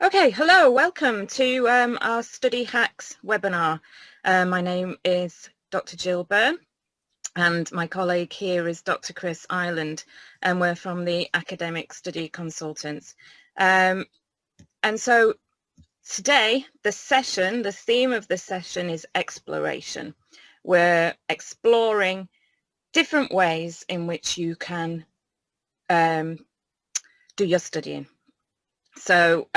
Okay, hello, welcome to our Study Hacks webinar. My name is Dr. Jill Byrne and my colleague here is Dr. Chris Ireland, and we're from the Academic Study Consultants. And so today, the theme of the session is exploration. We're exploring different ways in which you can do your studying. So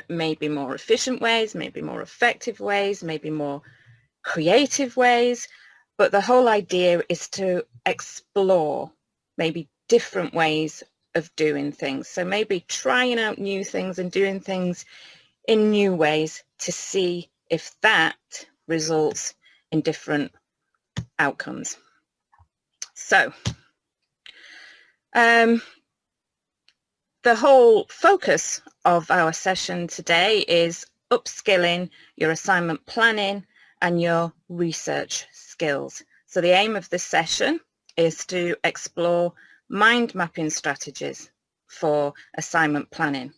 maybe more efficient ways, maybe more effective ways, maybe more creative ways, but the whole idea is to explore maybe different ways of doing things. So maybe trying out new things and doing things in new ways to see if that results in different outcomes. So the whole focus of our session today is upskilling your assignment planning and your research skills. So the aim of this session is to explore mind mapping strategies for assignment planning,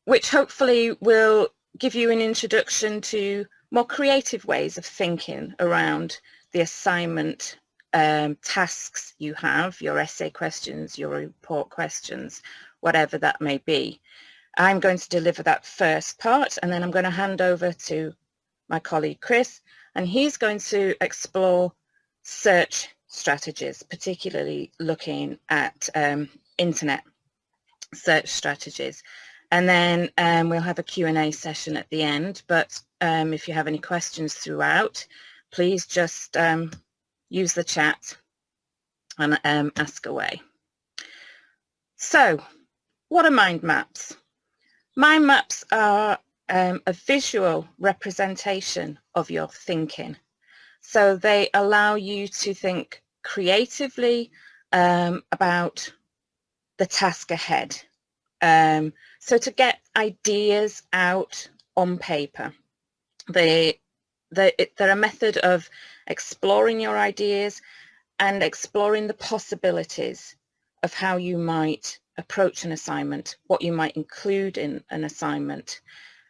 which hopefully will give you an introduction to more creative ways of thinking around the assignment tasks you have, your essay questions, your report questions, whatever that may be. I'm going to deliver that first part, and then I'm going to hand over to my colleague Chris, and he's going to explore search strategies, particularly looking at internet search strategies. And then we'll have a Q&A session at the end, but if you have any questions throughout, please just use the chat and ask away. So, what are mind maps? Mind maps are a visual representation of your thinking. So they allow you to think creatively about the task ahead. So to get ideas out on paper. They're a method of exploring your ideas and exploring the possibilities of how you might approach an assignment, what you might include in an assignment.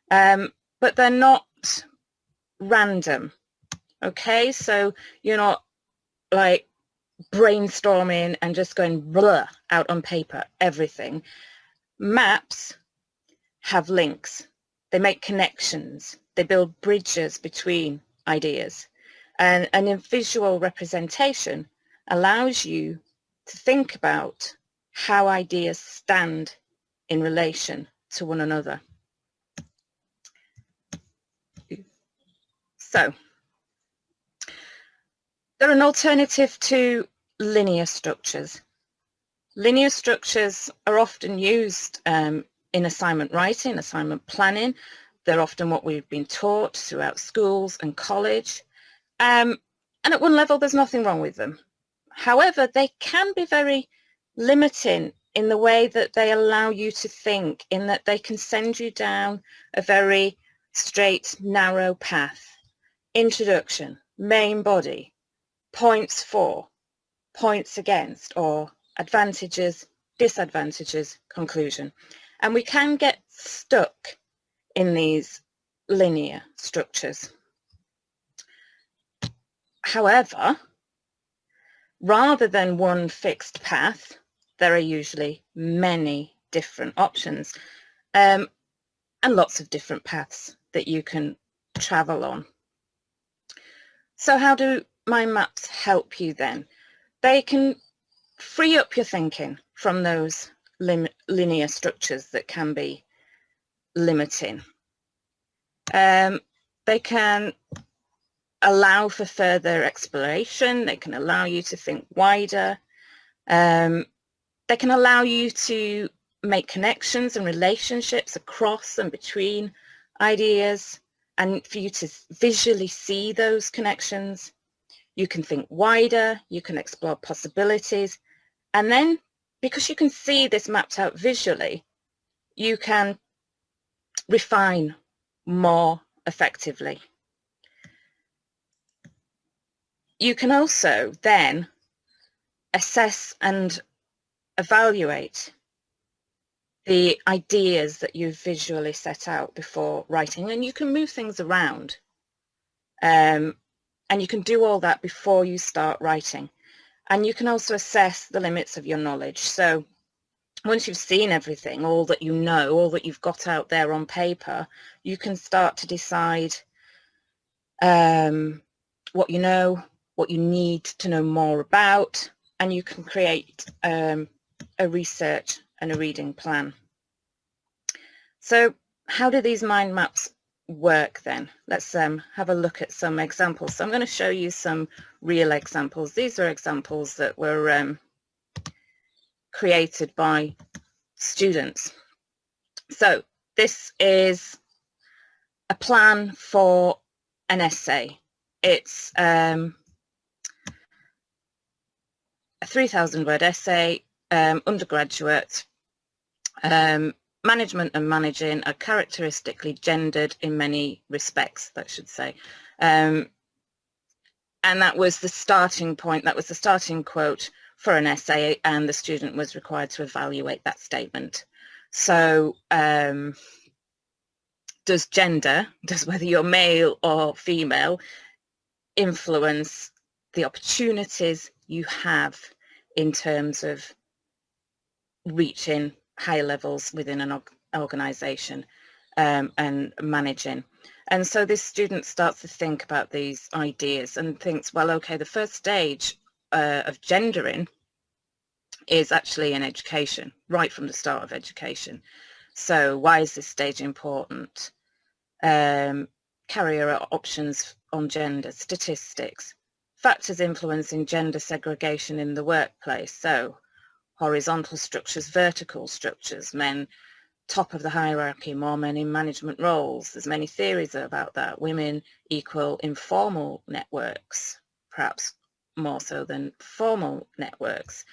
But they're not random, okay? So you're not like brainstorming and just going blah out on paper, everything. Maps have links. They make connections. They build bridges between ideas. And a visual representation allows you to think about how ideas stand in relation to one another. So, they're an alternative to linear structures. Linear structures are often used in assignment writing, assignment planning. They're often what we've been taught throughout schools and college. And at one level, there's nothing wrong with them. However, they can be very limiting in the way that they allow you to think, in that they can send you down a very straight, narrow path. Introduction, main body, points for, points against, or advantages, disadvantages, conclusion. And we can get stuck in these linear structures. However, rather than one fixed path, there are usually many different options and lots of different paths that you can travel on. So how do mind maps help you then? They can free up your thinking from those linear structures that can be limiting. They can allow for further exploration. They can allow you to think wider. They can allow you to make connections and relationships across and between ideas, and for you to visually see those connections. You can think wider, you can explore possibilities, and then because you can see this mapped out visually, you can refine more effectively. You can also then assess and evaluate the ideas that you've visually set out before writing, and you can move things around. And you can do all that before you start writing. And you can also assess the limits of your knowledge. So once you've seen everything, all that you know, all that you've got out there on paper, you can start to decide what you know, what you need to know more about, and you can create a research and a reading plan. So how do these mind maps work then? Let's have a look at some examples. So I'm going to show you some real examples. These are examples that were created by students. So this is a plan for an essay. It's a 3,000 word essay, undergraduate. Management and managing are characteristically gendered in many respects, that should say. And that was the starting point, that was the starting quote for an essay, and the student was required to evaluate that statement. So does gender, does whether you're male or female, influence the opportunities you have in terms of reaching high levels within an organisation and managing? And so this student starts to think about these ideas and thinks, well, okay, the first stage of gendering is actually in education, right from the start of education. So why is this stage important? Career options on gender, statistics, factors influencing gender segregation in the workplace. So horizontal structures, vertical structures, men top of the hierarchy, more men in management roles. There's many theories about that. Women equal informal networks, perhaps more so than formal networks.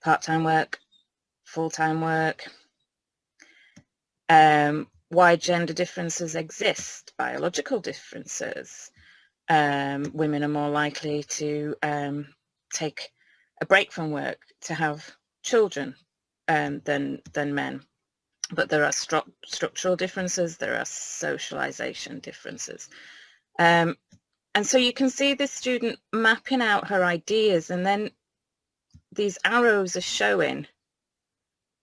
Part-time work, full-time work. Why gender differences exist, biological differences. Women are more likely to take a break from work to have children than men. But there are structural differences, there are socialization differences. And so you can see this student mapping out her ideas, and then these arrows are showing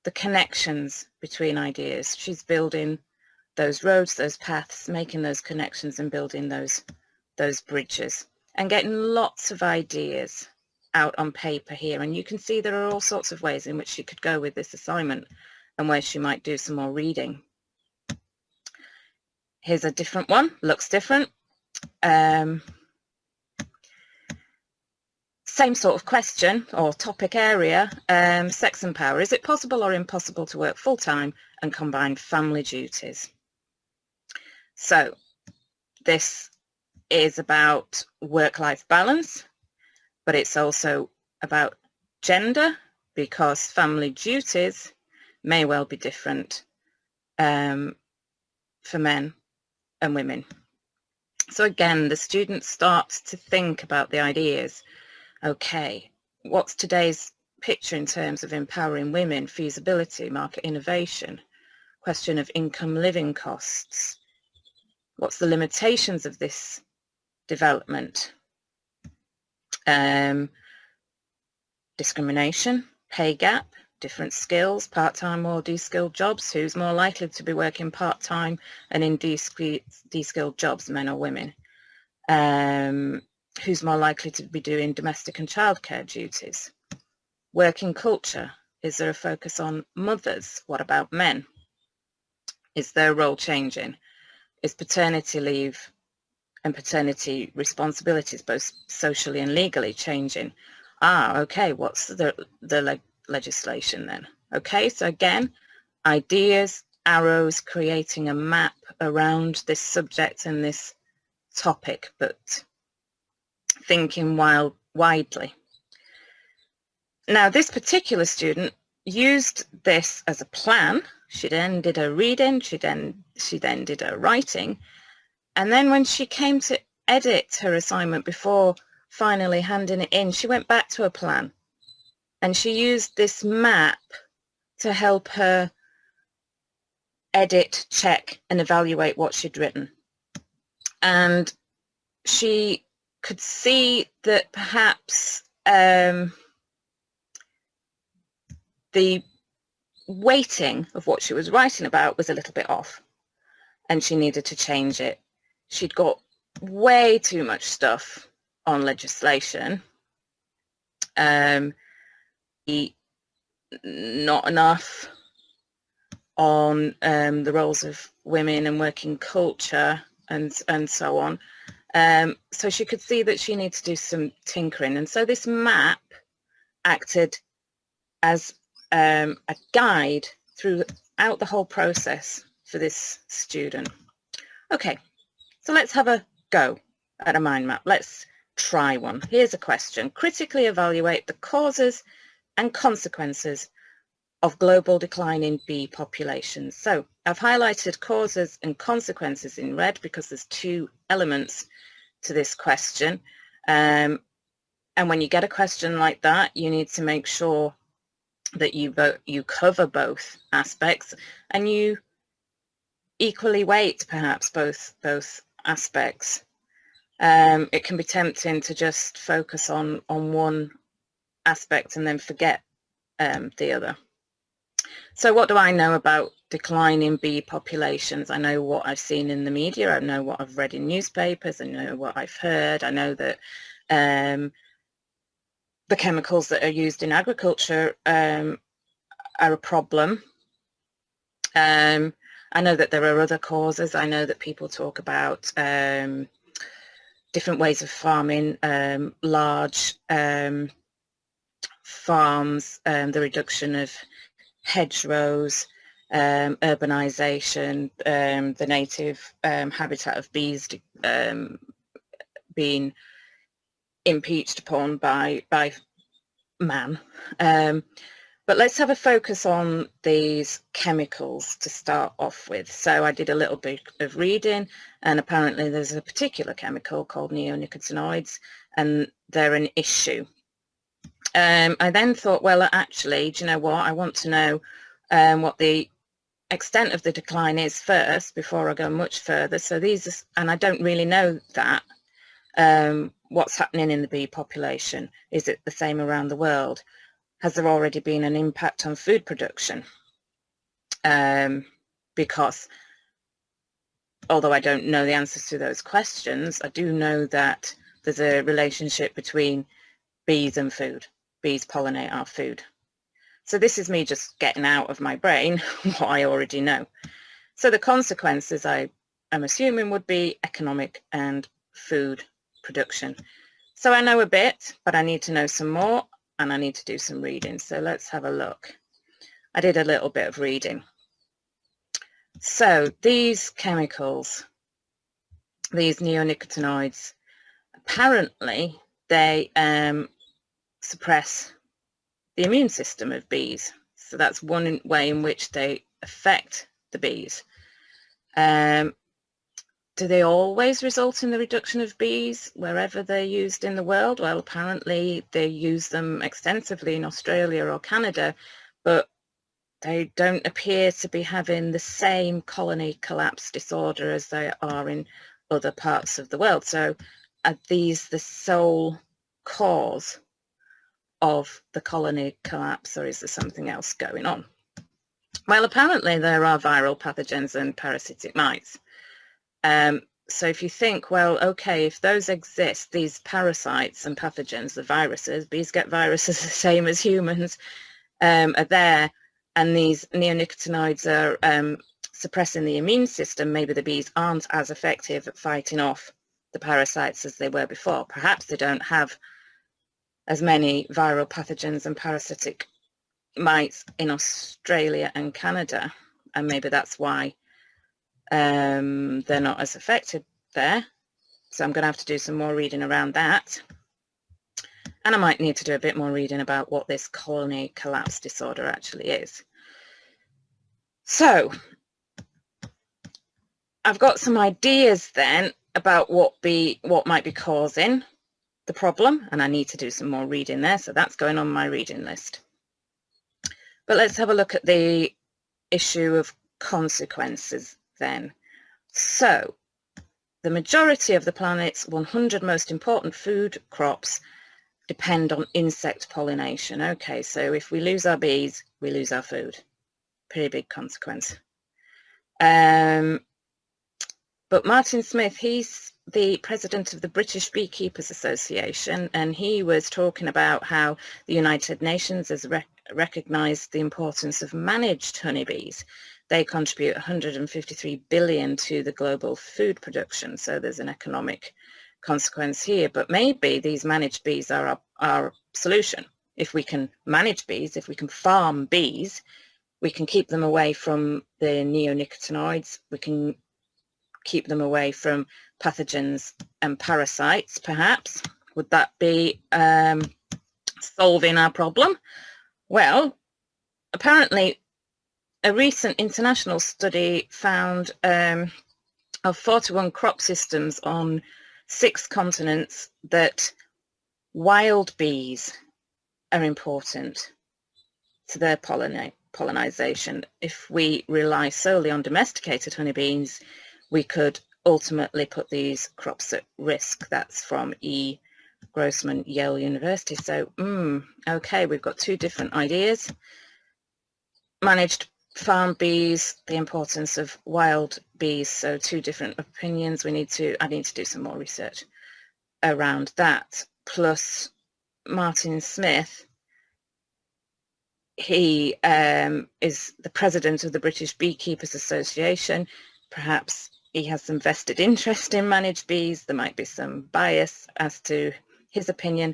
the connections between ideas. She's building those roads, those paths, making those connections and building those bridges and getting lots of ideas out on paper here. And you can see there are all sorts of ways in which she could go with this assignment and where she might do some more reading. Here's a different one, looks different. Same sort of question or topic area, sex and power. Is it possible or impossible to work full-time and combine family duties? So this is about work-life balance, but it's also about gender, because family duties may well be different for men and women. So again, the student starts to think about the ideas. Okay, what's today's picture in terms of empowering women, feasibility, market innovation, question of income living costs? What's the limitations of this development? Discrimination, pay gap, different skills, part-time or de-skilled jobs. Who's more likely to be working part-time and in de-skilled jobs, men or women? Who's more likely to be doing domestic and childcare duties? Working culture, is there a focus on mothers? What about men? Is their role changing? Is paternity leave and paternity responsibilities, both socially and legally, changing? Okay, what's the legislation then? Okay, so again, ideas, arrows, creating a map around this subject and this topic, but thinking widely. Now, this particular student used this as a plan. She then did her reading, she then did her writing, and then when she came to edit her assignment before finally handing it in, she went back to her plan, and she used this map to help her edit, check and evaluate what she'd written. And she could see that perhaps the weighting of what she was writing about was a little bit off and she needed to change it. She'd got way too much stuff on legislation, not enough on the roles of women and working culture and so on. So she could see that she needed to do some tinkering. And so this map acted as a guide throughout the whole process for this student. Okay, so let's have a go at a mind map. Let's try one. Here's a question. Critically evaluate the causes and consequences of global decline in bee populations. So I've highlighted causes and consequences in red because there's two elements to this question. And when you get a question like that, you need to make sure that you cover both aspects and you equally weight perhaps both aspects. It can be tempting to just focus on one aspect and then forget the other. So what do I know about declining bee populations? I know what I've seen in the media, I know what I've read in newspapers, I know what I've heard, I know that the chemicals that are used in agriculture are a problem. I know that there are other causes. I know that people talk about different ways of farming, large farms, the reduction of hedgerows, urbanization, the native habitat of bees being impeached upon by man. But let's have a focus on these chemicals to start off with. So I did a little bit of reading, and apparently there's a particular chemical called neonicotinoids, and they're an issue. I then thought, well, actually, do you know what? I want to know what the extent of the decline is first before I go much further. So these are, and I don't really know that. What's happening in the bee population? Is it the same around the world? Has there already been an impact on food production? Because although I don't know the answers to those questions, I do know that there's a relationship between bees and food. Bees pollinate our food. So this is me just getting out of my brain what I already know. So the consequences I am assuming would be economic and food production. So I know a bit, but I need to know some more and I need to do some reading. So let's have a look. I did a little bit of reading. So these chemicals, these neonicotinoids, apparently they suppress the immune system of bees. So that's one way in which they affect the bees. Do they always result in the reduction of bees wherever they're used in the world? Well, apparently they use them extensively in Australia or Canada, but they don't appear to be having the same colony collapse disorder as they are in other parts of the world. So are these the sole cause of the colony collapse, or is there something else going on? Well, apparently there are viral pathogens and parasitic mites. So if you think, well, okay, if those exist, these parasites and pathogens, the viruses, bees get viruses the same as humans, are there, and these neonicotinoids are suppressing the immune system, maybe the bees aren't as effective at fighting off the parasites as they were before. Perhaps they don't have as many viral pathogens and parasitic mites in Australia and Canada, and maybe that's why they're not as affected there. So I'm going to have to do some more reading around that, and I might need to do a bit more reading about what this colony collapse disorder actually is. So I've got some ideas then about what might be causing the problem, and I need to do some more reading there, so that's going on my reading list. But let's have a look at the issue of consequences then. So the majority of the planet's 100 most important food crops depend on insect pollination. Okay, so if we lose our bees, we lose our food. Pretty big consequence. But Martin Smith, he's the president of the British Beekeepers Association, and he was talking about how the United Nations has recognised the importance of managed honeybees. They contribute 153 billion to the global food production, so there's an economic consequence here. But maybe these managed bees are our solution. If we can manage bees, if we can farm bees, we can keep them away from the neonicotinoids, we can keep them away from pathogens and parasites, perhaps. Would that be solving our problem? Well, apparently a recent international study found of 41 crop systems on 6 continents that wild bees are important to their pollinization. If we rely solely on domesticated honeybees, we could ultimately put these crops at risk. That's from E. Grossman, Yale University. So, okay, we've got 2 different ideas. Managed farm bees, the importance of wild bees. So 2 different opinions. I need to do some more research around that. Plus, Martin Smith, he is the president of the British Beekeepers Association. Perhaps he has some vested interest in managed bees. There might be some bias as to his opinion,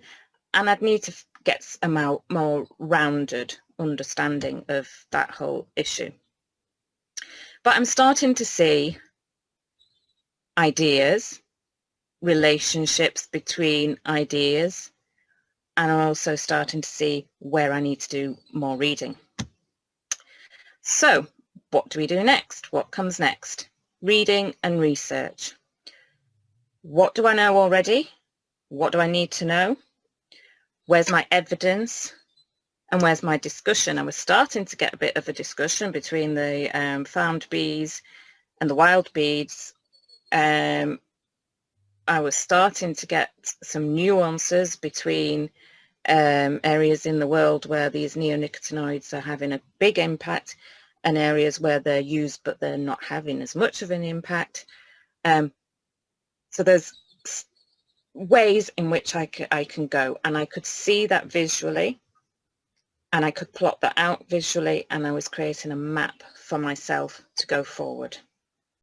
and I'd need to get a more rounded understanding of that whole issue. But I'm starting to see ideas, relationships between ideas, and I'm also starting to see where I need to do more reading. So what do we do next? What comes next? Reading and research. What do I know already? What do I need to know? Where's my evidence? And where's my discussion? I was starting to get a bit of a discussion between the farmed bees and the wild bees. I was starting to get some nuances between areas in the world where these neonicotinoids are having a big impact and areas where they're used but they're not having as much of an impact. So there's ways in which I can go, and I could see that visually, and I could plot that out visually, and I was creating a map for myself to go forward.